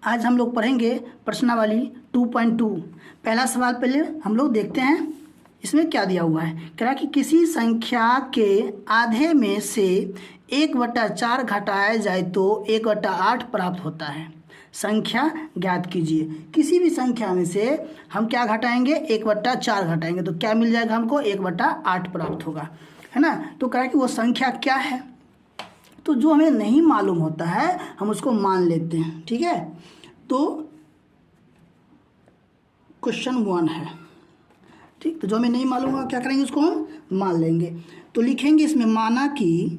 आज हम लोग पढ़ेंगे प्रश्नावली 2.2। पहला सवाल पहले हम लोग देखते हैं, इसमें क्या दिया हुआ है। कह रहा है कि किसी संख्या के आधे में से 1/4 घटाया जाए तो 1/8 प्राप्त होता है। संख्या ज्ञात कीजिए। किसी भी संख्या में से हम क्या घटाएंगे, 1/4 घटाएंगे तो क्या मिल जाएगा, हमको 1/8 प्राप्त होगा, है ना। तो कह रहा है कि वो संख्या क्या है। तो जो हमें नहीं मालूम होता है हम उसको मान लेते हैं, ठीक है। तो क्वेश्चन 1 है, ठीक। तो जो हमें नहीं मालूम होगा क्या करेंगे, उसको हम मान लेंगे। तो लिखेंगे इसमें माना कि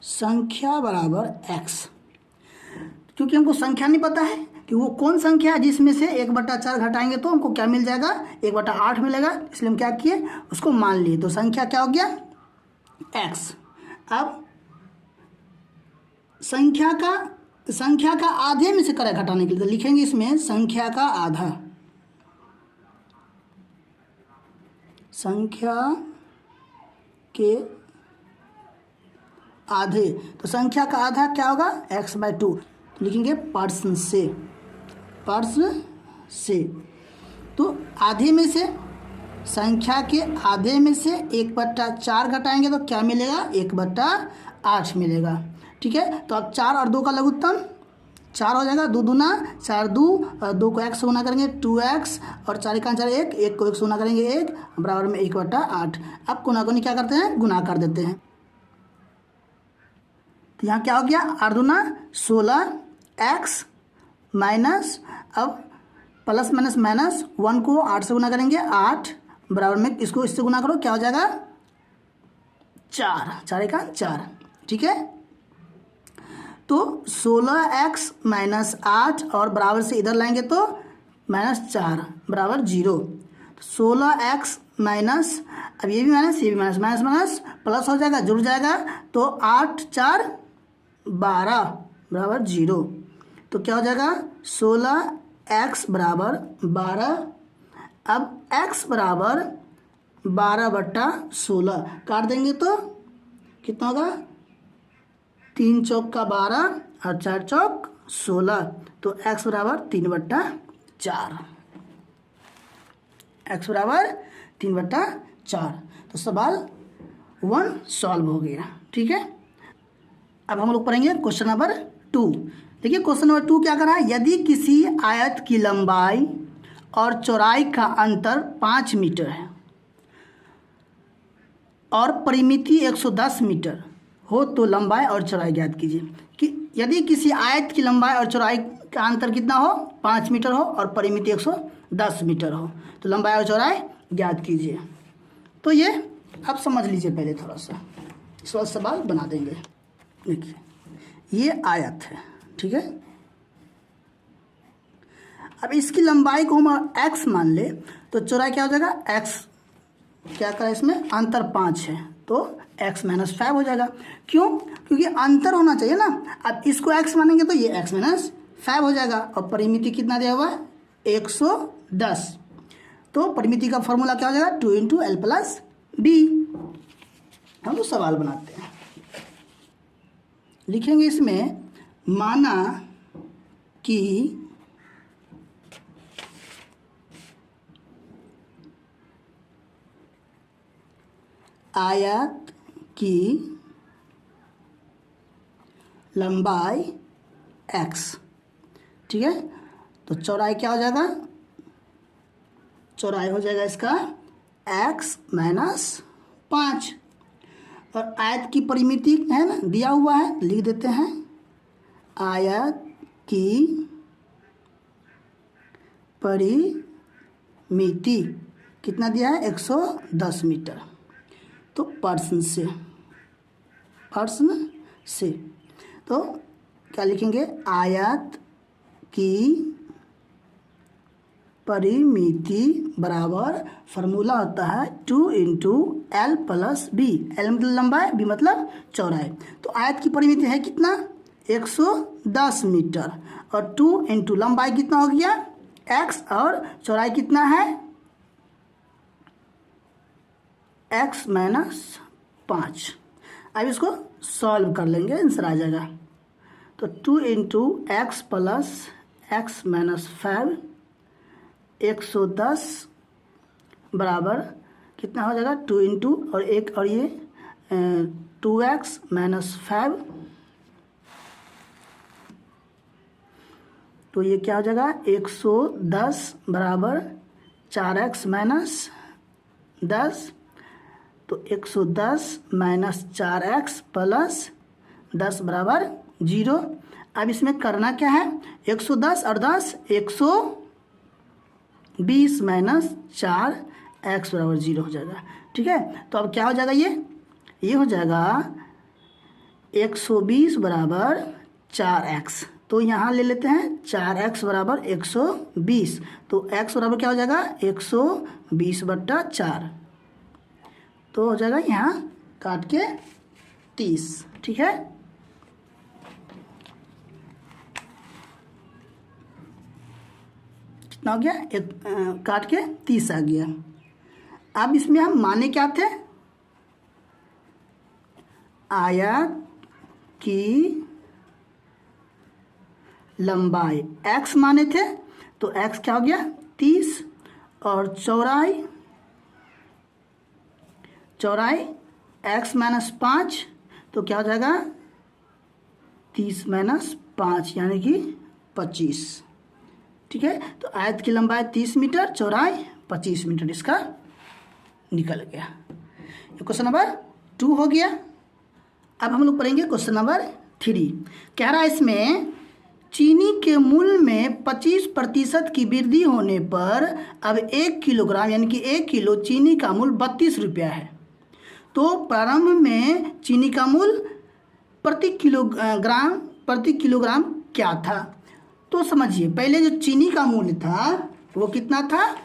संख्या बराबर x। क्योंकि हमको संख्या नहीं पता है कि वो कौन संख्या है जिसमें से 1/4 घटाएंगे तो हमको क्या मिल जाएगा, 1/8 मिलेगा। इसलिए हम क्या किए, उसको मान लिए। तो संख्या क्या हो गया, x। अब संख्या का आधे में से करें घटाने के लिए, तो लिखेंगे इसमें संख्या का आधा। संख्या के आधे, तो संख्या का आधा क्या होगा, x/2। तो लिखेंगे पर्सन से। तो आधे में से, संख्या के आधे में से 1/4 घटाएंगे तो क्या मिलेगा, 1/8 मिलेगा, ठीक है। तो अब 4 और 2 का लघुत्तम 4 हो जाएगा, 2 दूना 4, 2 और 2 को 1 से गुना करेंगे 2x, और 4 का 4 1, 1 को 1 से गुना करेंगे 1, बराबर में 1/8। अब कोना क्या करते हैं, गुना कर देते हैं। तो यहाँ क्या हो गया, 8 दूना 16x माइनस, अब प्लस माइनस माइनस, 1 को 8 से गुना करेंगे 8, बराबर में इसको इससे गुना करो क्या हो जाएगा 4, 4 का 4, ठीक है। तो 16x माइनस 8 और बराबर से इधर लाएंगे तो -4 बराबर 0। 16x माइनस, अब ये भी माइनस ये भी माइनस, माइनस माइनस प्लस हो जाएगा, जुड़ जाएगा। तो 8 4 12 बराबर 0। तो क्या हो जाएगा 16x बराबर 12। अब x बराबर 12/16 काट देंगे तो कितना होगा, 3 चौक का 12 और 4 चौक 16। तो x बराबर 3/4, x बराबर 3/4। तो सवाल 1 सॉल्व हो गया, ठीक है। अब हम लोग पढ़ेंगे क्वेश्चन नंबर 2। देखिए क्वेश्चन नंबर 2 क्या कर रहा है, यदि किसी आयत की लंबाई और चौड़ाई का अंतर 5 मीटर है और परिमिति 110 मीटर हो तो लंबाई और चौड़ाई ज्ञात कीजिए। कि यदि किसी आयत की लंबाई और चौड़ाई का अंतर कितना हो, 5 मीटर हो और परिमिति 110 मीटर हो, तो लंबाई और चौड़ाई ज्ञात कीजिए। तो ये आप समझ लीजिए पहले थोड़ा सा, इस बार सवाल बना देंगे। देखिए ये आयत है, ठीक है। अब इसकी लंबाई को हम x मान ले तो चौड़ाई क्या हो जाएगा, x क्या करें, इसमें अंतर 5 है तो x - 5 हो जाएगा। क्यों, क्योंकि अंतर होना चाहिए ना। अब इसको x मानेंगे तो ये x - 5 हो जाएगा। और परिमिति कितना दिया हुआ है, 110। तो परिमिति का फॉर्मूला क्या हो जाएगा, 2 × L + B। हम लोग सवाल बनाते हैं, लिखेंगे इसमें माना कि आयत की लंबाई x, ठीक है। तो चौड़ाई क्या हो जाएगा, चौड़ाई हो जाएगा इसका x - 5। और आयत की परिमिति है ना, दिया हुआ है, लिख देते हैं आयत की परिमिति कितना दिया है, 110 मीटर। तो पर्सन से तो क्या लिखेंगे, आयत की परिमिति बराबर फार्मूला होता है 2 × L + B। L मतलब लंबाई, B मतलब चौड़ाई। तो आयत की परिमिति है कितना, 110 मीटर, और 2 × लंबाई कितना हो गया x, और चौड़ाई कितना है एक्स माइनस 5। अब इसको सॉल्व कर लेंगे, आंसर आ जाएगा। तो 2 into x plus x minus 5 110 बराबर कितना हो जाएगा, 2 इंटू और एक और ये 2x माइनस 5, तो ये क्या हो जाएगा 110 बराबर 4x माइनस 10, तो 110 माइनस 4x प्लस 10 बराबर 0। अब इसमें करना क्या है, 110 और 10 120 माइनस 4x बराबर 0 हो जाएगा। ठीक है, तो अब क्या हो जाएगा, ये हो जाएगा 120 बराबर 4x। तो यहाँ ले लेते हैं 4x बराबर 120, तो x बराबर क्या हो जाएगा 120/4, तो हो जाएगा यहाँ काट के 30। ठीक है, कितना हो गया, काट के 30 आ गया। अब इसमें हम माने क्या थे, आयत की लंबाई x माने थे, तो x क्या हो गया 30, और चौड़ाई x माइनस 5, तो क्या हो जाएगा 30 माइनस 5 यानी कि 25। ठीक है, तो आयत की लंबाई 30 मीटर, चौड़ाई 25 मीटर, इसका निकल गया। ये क्वेश्चन नंबर 2 हो गया। अब हम लोग पढ़ेंगे क्वेश्चन नंबर 3। कह रहा है इसमें चीनी के मूल्य में 25% की वृद्धि होने पर अब 1 किलोग्राम यानी कि 1 किलो चीनी का मूल्य 32 रुपया है। तो प्रारंभ में चीनी का मूल्य प्रति किलोग्राम क्या था। तो समझिए, पहले जो चीनी का मूल्य था वो कितना था,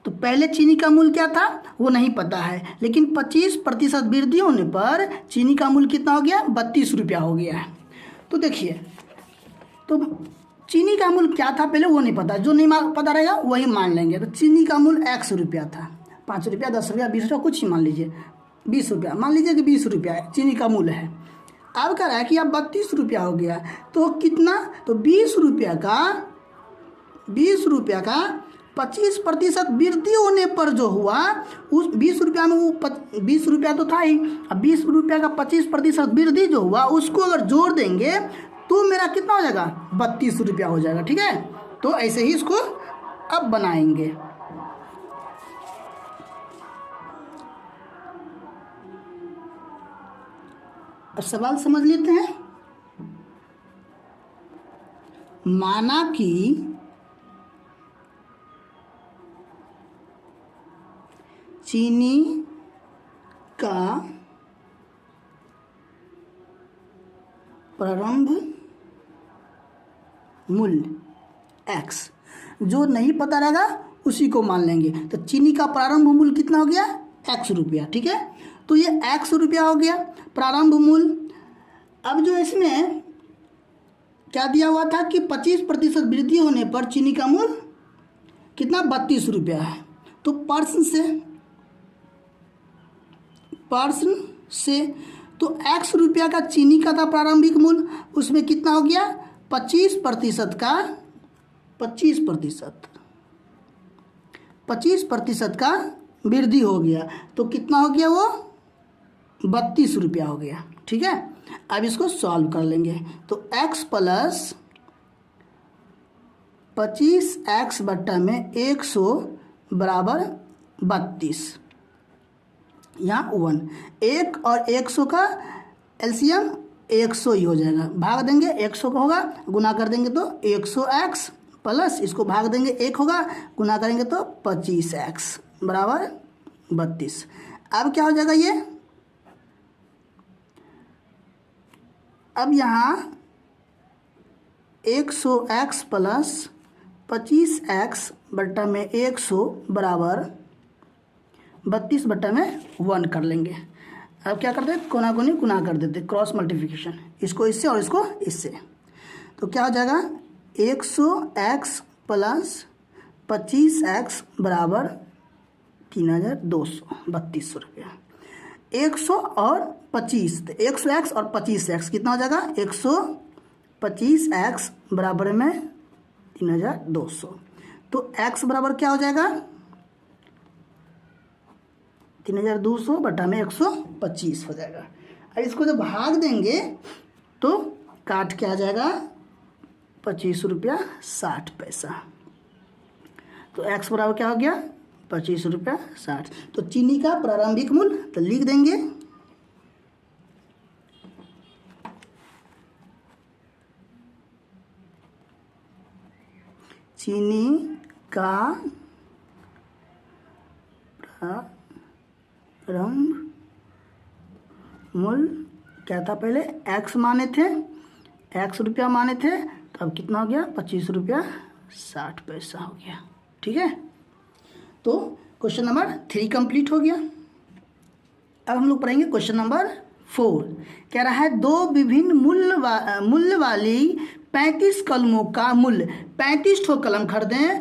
तो पहले चीनी का मूल्य क्या था वो नहीं पता है, लेकिन 25% वृद्धि होने पर चीनी का मूल्य कितना हो गया 32 रुपया हो गया है। तो देखिए, तो चीनी का मूल्य क्या था पहले वो नहीं पता, जो नहीं पता रहेगा वही मान लेंगे। तो चीनी का मूल्य 100 रुपया था, 5 रुपया 10 रुपया 20 रुपया कुछ ही मान लीजिए, 20 रुपया मान लीजिए कि 20 रुपया चीनी का मूल्य है। अब कह रहा है कि अब 32 रुपया हो गया, तो कितना, तो 20 रुपया का 25% वृद्धि होने पर जो हुआ उस 20 रुपया में, वो 20 रुपया तो था ही, अब 20 रुपया का 25% वृद्धि जो हुआ उसको अगर जोड़ देंगे तो मेरा कितना हो जाएगा 32 रुपया हो जाएगा। ठीक है, तो ऐसे ही इसको अब बनाएंगे। अब सवाल समझ लेते हैं। माना कि चीनी का प्रारंभ मूल्य x, जो नहीं पता रहेगा उसी को मान लेंगे। तो चीनी का प्रारंभ मूल्य कितना हो गया x रुपया। ठीक है, तो ये x रुपया हो गया प्रारंभ मूल्य। अब जो इसमें क्या दिया हुआ था कि 25% वृद्धि होने पर चीनी का मूल्य कितना 32 रुपया है। तो पर्सन से तो x रुपया का चीनी का था प्रारंभिक मूल्य, उसमें कितना हो गया 25% का 25% का वृद्धि हो गया, तो कितना हो गया वो 32 रुपया हो गया। ठीक है, अब इसको सॉल्व कर लेंगे। तो x प्लस 25x बट्टा में 100 बराबर 32, यहाँ 1 1 और 100 का एलसीएम 100 ही हो जाएगा, भाग देंगे 100 का होगा, गुना कर देंगे तो 100x प्लस इसको भाग देंगे 1 होगा, गुना करेंगे तो 25x बराबर 32। अब क्या हो जाएगा ये, अब यहाँ 100x प्लस 25x बट्टा में 100 बराबर 32 बट्टा में 1 कर लेंगे। अब क्या करते हैं, कोना कोनी गुना कर देते, क्रॉस मल्टीप्लिकेशन, इसको इससे और इसको इससे। तो क्या हो जाएगा 100x प्लस 25x बराबर 3,200 3200 रुपया। 100 और 25, तो 100x और 25x कितना हो जाएगा? 125x बराबर में 3,200। तो x बराबर क्या हो जाएगा? 3,200 बटा में 125 हो जाएगा। और इसको जब भाग देंगे तो काट के आ जाएगा 25 रुपया 60 पैसा। तो x बराबर क्या हो गया? 25 रुपया 60। तो चीनी का प्रारंभिक मूल्य तो लिख देंगे चीनी का प्रारंभ मूल्य क्या था? पहले x माने थे, x रुपया माने थे, तो अब कितना हो गया? 25 रुपया 60 पैसा हो गया। ठीक है, तो क्वेश्चन नंबर 3 कंप्लीट हो गया। अब हम लोग पढ़ेंगे क्वेश्चन नंबर 4। कह रहा है दो विभिन्न मूल्य वाली 35 कलमों का मूल्य, 35 ठो कलम खरीदें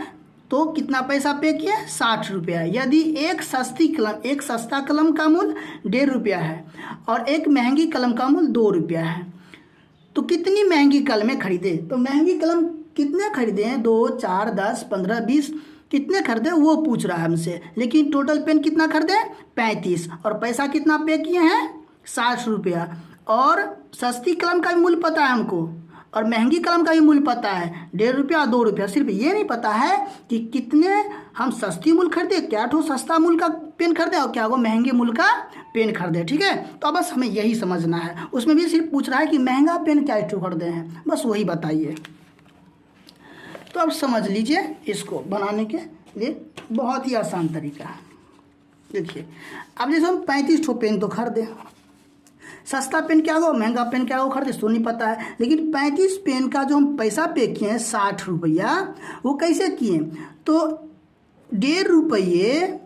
तो कितना पैसा पे किए? 60 रुपया। यदि एक सस्ता कलम का मूल्य 1.5 रुपया है और एक महंगी कलम का मूल्य 2 रुपया है, तो कितनी महंगी कलमें खरीदे? तो महंगी कलम कितने खरीदे हैं? 2, 4, 10, 15, 20 कितने खरीदे वो पूछ रहा है हमसे। लेकिन टोटल पेन कितना खरीदे? 35। और पैसा कितना पे किए हैं? 60 रुपया। और सस्ती कलम का भी मूल्य पता है हमको और महंगी कलम का भी मूल्य पता है, 1.5 रुपया 2 रुपया। सिर्फ ये नहीं पता है कि कितने हम सस्ती मूल्य खरीदे, क्या ठो सस्ता मूल्य का पेन खरीदे और क्या वो महंगे मूल्य का पेन खरीदे। ठीक है, तो बस हमें यही समझना है। उसमें भी सिर्फ पूछ रहा है कि महंगा पेन क्या ठो खरीदे हैं, बस वही बताइए। तो अब समझ लीजिए, इसको बनाने के लिए बहुत ही आसान तरीका है। देखिए, अब जैसे हम 35 ठो पेन तो खरीदे, सस्ता पेन क्या होगा, महंगा पेन क्या होगा खरीदे सो नहीं पता है। लेकिन 35 पेन का जो हम पैसा पे किए हैं 60 रुपया, वो कैसे किए? तो 1.5 रुपये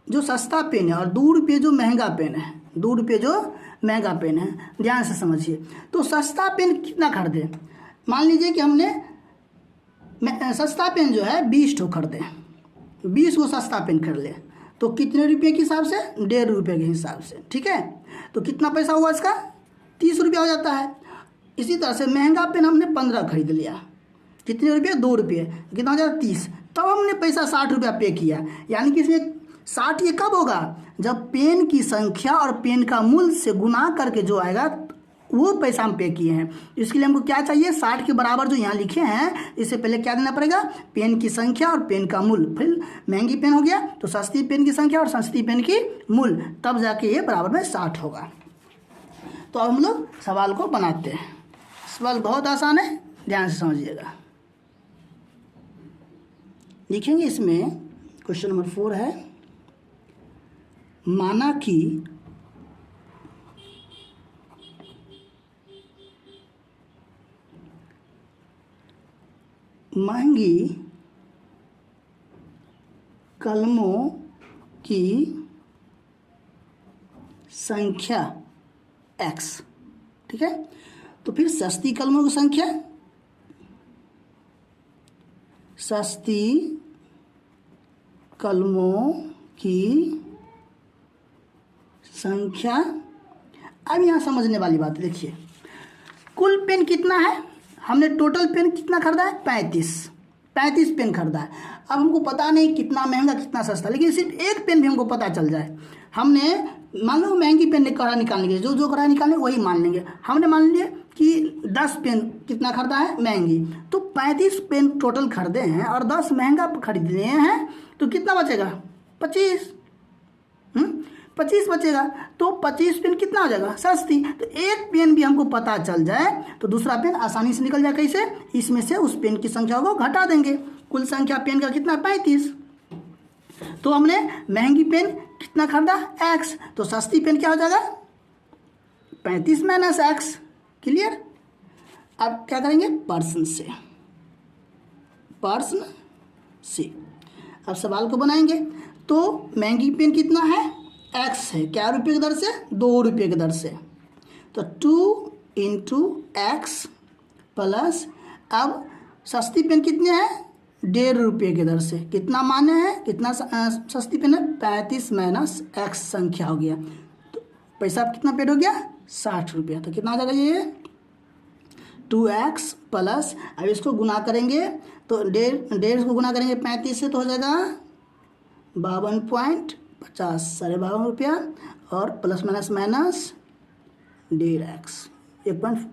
जो सस्ता पेन है और 2 रुपये जो महंगा पेन है, 2 रुपये जो महंगा पेन है, ध्यान से समझिए। तो सस्ता पेन कितना खरीदे? मान लीजिए कि हमने सस्ता पेन जो है 20 ठो खरीदे, 20 को सस्ता पेन कर ले, तो कितने रुपये के हिसाब से? 1.5 रुपये के हिसाब से। ठीक है, तो कितना पैसा हुआ इसका? 30 रुपया हो जाता है। इसी तरह से महंगा पेन हमने 15 खरीद लिया, कितने रुपये? 2 रुपये, कितना हो जाता? 30। तब हमने पैसा 60 रुपया पे किया। यानी कि इसमें 60 ये कब होगा? जब पेन की संख्या और पेन का मूल्य से गुना करके जो आएगा वो पैसा हम पे किए हैं। इसके लिए हमको क्या चाहिए? 60 के बराबर जो यहाँ लिखे हैं, इससे पहले क्या देना पड़ेगा? पेन की संख्या और पेन का मूल्य। फिर महंगी पेन हो गया तो सस्ती पेन की संख्या और सस्ती पेन की मूल्य, तब जाके ये बराबर में 60 होगा। तो अब हम लोग सवाल को बनाते हैं। सवाल बहुत आसान है, ध्यान से समझिएगा। लिखेंगे इसमें क्वेश्चन नंबर 4 है, माना कि महंगी कलमों की संख्या x, ठीक है। तो फिर सस्ती कलमों की संख्या, सस्ती कलमों की संख्या। अब यहाँ समझने वाली बात देखिए, कुल पेन कितना है? हमने टोटल पेन कितना खरीदा है? 35 पेन खरीदा है। अब हमको पता नहीं कितना महंगा कितना सस्ता, लेकिन सिर्फ एक पेन भी हमको पता चल जाए। हमने मान लो महंगी पेन निकालने के जो कड़ा निकालने वही मान लेंगे। हमने मान लिया कि 10 पेन कितना खरीदा है? महंगी। तो 35 पेन टोटल खरीदे हैं और 10 महंगा खरीद लिए हैं, तो कितना बचेगा? 25 बचेगा। तो 25 पेन कितना हो जाएगा? सस्ती। तो एक पेन भी हमको पता चल जाए तो दूसरा पेन आसानी से निकल जाए। कैसे? इसमें से उस पेन की संख्या को घटा देंगे। कुल संख्या पेन का कितना? 35। तो हमने महंगी पेन कितना खरीदा? x। तो सस्ती पेन क्या हो जाएगा? 35 माइनस x। क्लियर? अब क्या करेंगे? पर्सन से अब सवाल को बनाएंगे। तो महंगी पेन कितना है? x है। क्या रुपये की दर से? 2 रुपये की दर से। तो 2 × x प्लस, अब सस्ती पेन कितने हैं? ₹1.5 की दर से। कितना मान्य है, कितना सस्ती पेन है, 35 माइनस एक्स संख्या हो गया। तो पैसा कितना पेड हो गया, ₹60। तो कितना आ जाएगा ये 2x प्लस, अब इसको गुना करेंगे तो 1.5 को गुना करेंगे 35 से तो हो जाएगा 52.50, ₹52.5 और plus minus minus 1.5x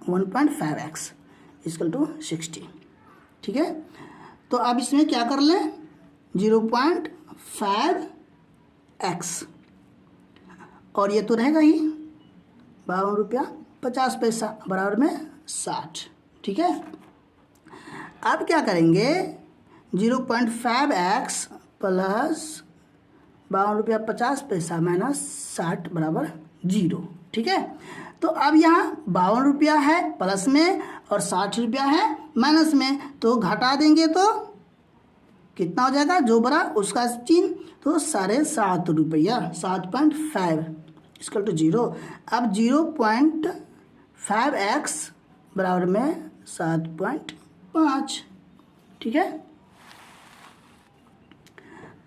1.5x equal to 60। ठीक है, तो अब इसमें क्या कर लें 0.5x और ये तो रहेगा ही ₹52.50 बराबर में 60। ठीक है, अब क्या करेंगे 0.5x प्लस ₹52.50 माइनस 60 बराबर 0। ठीक है, तो अब यहाँ ₹52 है प्लस में और ₹60 है माइनस में, तो घटा देंगे तो कितना हो जाएगा, जो बड़ा उसका चिन्ह, तो ₹7.5 7.5 इक्वल टू 0। अब 0.5x बराबर में 7.5। ठीक है,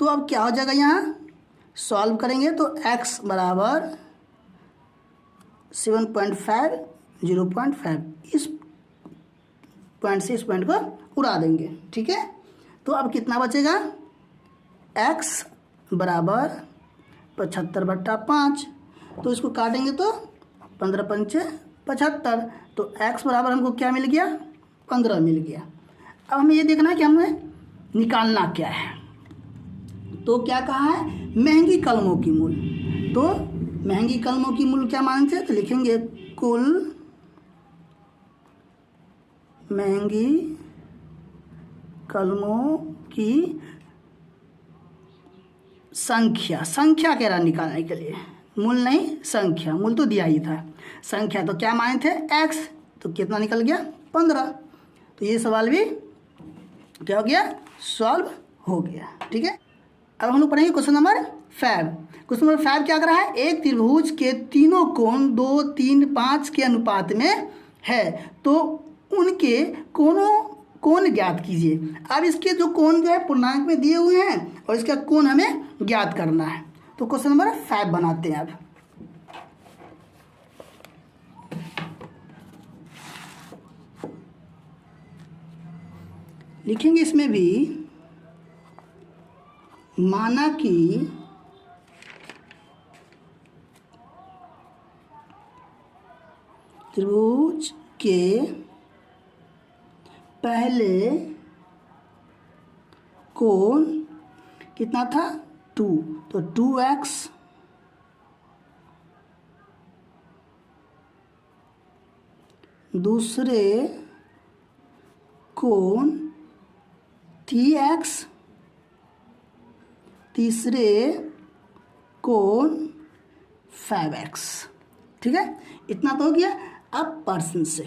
तो अब क्या हो जाएगा, यहाँ सॉल्व करेंगे तो x बराबर 7.5 0.5 इस पॉइंट से इस पॉइंट को उड़ा देंगे। ठीक है, तो अब कितना बचेगा, x बराबर 75/5, तो इसको काटेंगे तो 15×5 = 75, तो x बराबर हमको क्या मिल गया, 15 मिल गया। अब हमें ये देखना है कि हमें निकालना क्या है। तो क्या कहा है, महंगी कलमों की मूल्य, तो महंगी कलमों की मूल्य क्या मानते हैं, तो लिखेंगे कुल महंगी कलमों की संख्या, संख्या कह रहा निकालने के लिए, मूल नहीं संख्या, मूल तो दिया ही था, संख्या तो क्या माने थे x, तो कितना निकल गया 15। तो ये सवाल भी क्या हो गया, सॉल्व हो गया। ठीक है, अब हम लोग पढ़ेंगे क्वेश्चन नंबर 5। क्वेश्चन नंबर 5 क्या कर रहा है, एक त्रिभुज के तीनों कोण 2, 3, 5 के अनुपात में है, तो उनके कोण ज्ञात कीजिए। अब इसके जो कोण जो है पूर्णांक में दिए हुए हैं और इसका कोण हमें ज्ञात करना है। तो क्वेश्चन नंबर 5 बनाते हैं। अब लिखेंगे इसमें भी, माना कि त्रिभुज के पहले कोण कितना था 2, तो 2x दूसरे कोण 3x, तीसरे कोण 5x। ठीक है, इतना तो हो गया। अब पर्सन से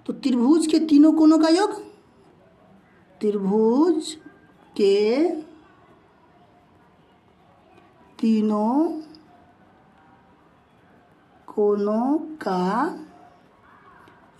तो त्रिभुज के तीनों कोणों का योग, त्रिभुज के तीनों कोणों का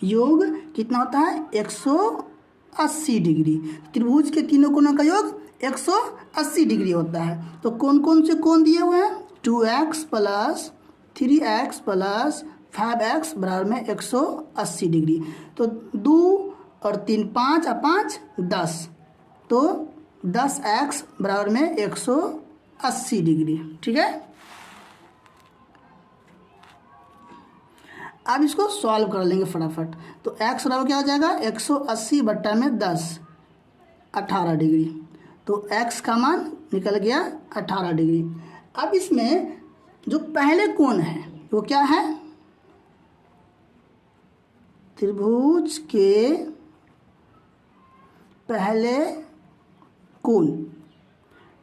योग कितना होता है 180 डिग्री। त्रिभुज के तीनों कोणों का योग 180 डिग्री होता है। तो कौन कौन से कोण दिए हुए हैं, 2x plus 3x plus 5x बराबर में 180 डिग्री। तो 2 और 3 5 और 5 10, तो 10x बराबर में 180 डिग्री। ठीक है, अब इसको सॉल्व कर लेंगे फटाफट। तो x बराबर क्या हो जाएगा 180/10 18 डिग्री। तो x का मान निकल गया 18 डिग्री। अब इसमें जो पहले कोण है वो क्या है, त्रिभुज के पहले कोण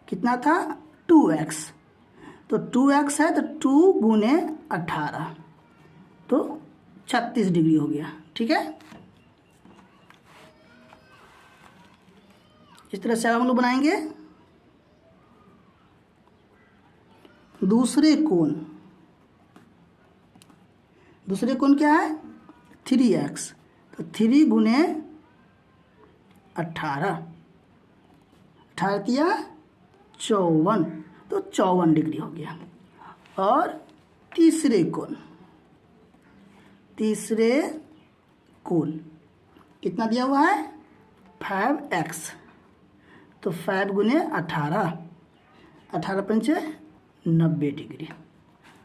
कितना था 2x, तो 2x है तो 2 गुने 18 तो 36 डिग्री हो गया। ठीक है, इस तरह से हम लोग बनाएंगे। दूसरे कोण क्या है 3x, तो 3 गुने 18, 18 तिया 54, तो 54 डिग्री हो गया। और तीसरे कोण कितना दिया हुआ है 5x, तो 5 गुने 18, 18 पंचे 90 डिग्री।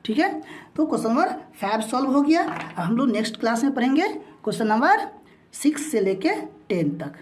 ठीक है, तो क्वेश्चन नंबर 5 सॉल्व हो गया। अब हम लोग नेक्स्ट क्लास में पढ़ेंगे क्वेश्चन नंबर 6 से लेके 10 तक।